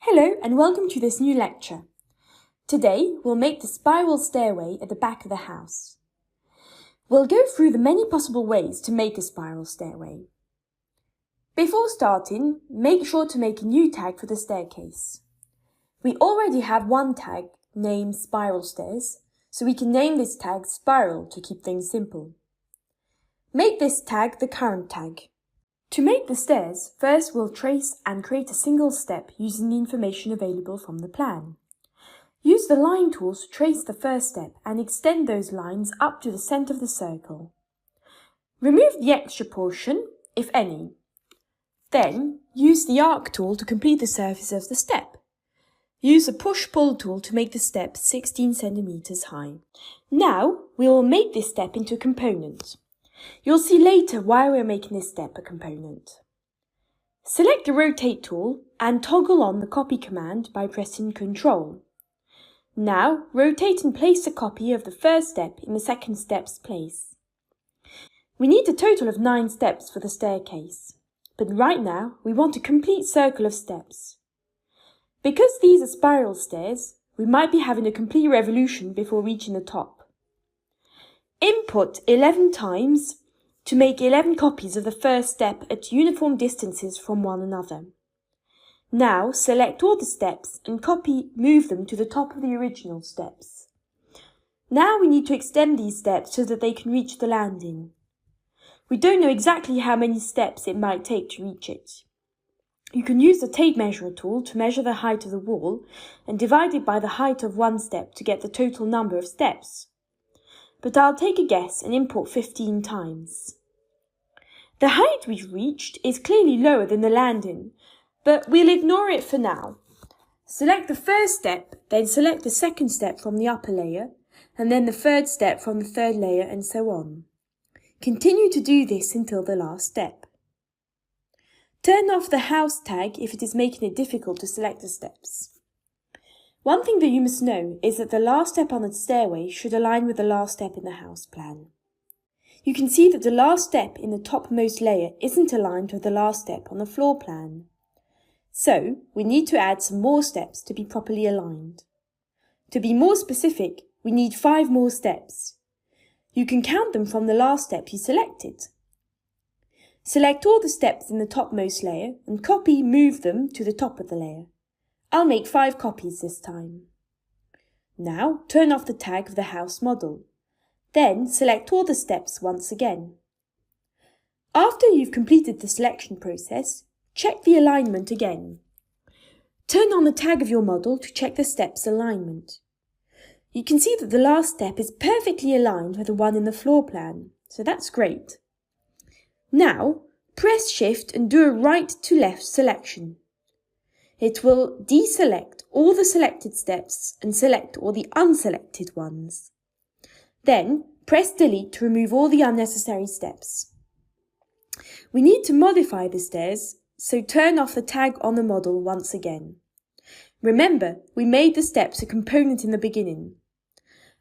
Hello and welcome to this new lecture. Today we'll make the spiral stairway at the back of the house. We'll go through the many possible ways to make a spiral stairway. Before starting, make sure to make a new tag for the staircase. We already have one tag named Spiral Stairs, so we can name this tag Spiral to keep things simple. Make this tag the current tag. To make the stairs, first we'll trace and create a single step using the information available from the plan. Use the line tool to trace the first step and extend those lines up to the centre of the circle. Remove the extra portion, if any. Then, use the arc tool to complete the surface of the step. Use the push-pull tool to make the step 16 centimeters high. Now, we will make this step into a component. You'll see later why we're making this step a component. Select the Rotate tool and toggle on the Copy command by pressing Ctrl. Now, rotate and place the copy of the first step in the second step's place. We need a total of 9 steps for the staircase, but right now we want a complete circle of steps. Because these are spiral stairs, we might be having a complete revolution before reaching the top. Input 11 times to make 11 copies of the first step at uniform distances from one another. Now select all the steps and move them to the top of the original steps. Now we need to extend these steps so that they can reach the landing. We don't know exactly how many steps it might take to reach it. You can use the tape measure tool to measure the height of the wall and divide it by the height of one step to get the total number of steps. But I'll take a guess and input 15 times. The height we've reached is clearly lower than the landing, but we'll ignore it for now. Select the first step, then select the second step from the upper layer, and then the third step from the third layer, and so on. Continue to do this until the last step. Turn off the house tag if it is making it difficult to select the steps. One thing that you must know is that the last step on the stairway should align with the last step in the house plan. You can see that the last step in the topmost layer isn't aligned with the last step on the floor plan. So, we need to add some more steps to be properly aligned. To be more specific, we need 5 more steps. You can count them from the last step you selected. Select all the steps in the topmost layer and move them to the top of the layer. I'll make 5 copies this time. Now, turn off the tag of the house model. Then, select all the steps once again. After you've completed the selection process, check the alignment again. Turn on the tag of your model to check the step's alignment. You can see that the last step is perfectly aligned with the one in the floor plan, so that's great. Now, press Shift and do a right to left selection. It will deselect all the selected steps and select all the unselected ones. Then, press Delete to remove all the unnecessary steps. We need to modify the stairs, so turn off the tag on the model once again. Remember, we made the steps a component in the beginning.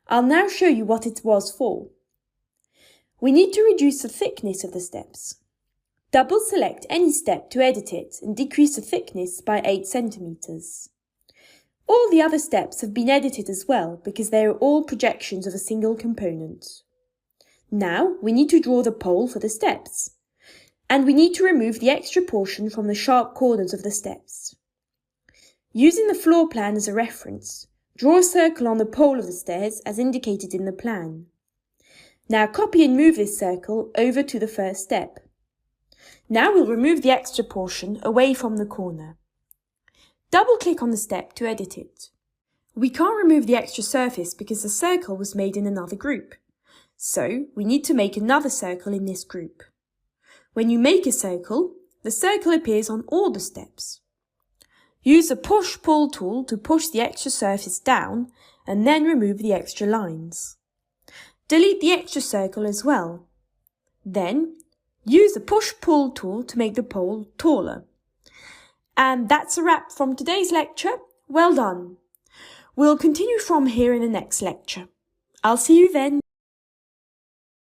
I'll now show you what it was for. We need to reduce the thickness of the steps. Double select any step to edit it and decrease the thickness by 8 centimeters. All the other steps have been edited as well because they are all projections of a single component. Now we need to draw the pole for the steps. And we need to remove the extra portion from the sharp corners of the steps. Using the floor plan as a reference, draw a circle on the pole of the stairs as indicated in the plan. Now copy and move this circle over to the first step. Now we'll remove the extra portion away from the corner. Double-click on the step to edit it. We can't remove the extra surface because the circle was made in another group. So we need to make another circle in this group. When you make a circle, the circle appears on all the steps. Use the Push-Pull tool to push the extra surface down and then remove the extra lines. Delete the extra circle as well. Then, use the Push-Pull tool to make the pole taller. And that's a wrap from today's lecture. Well done. We'll continue from here in the next lecture. I'll see you then.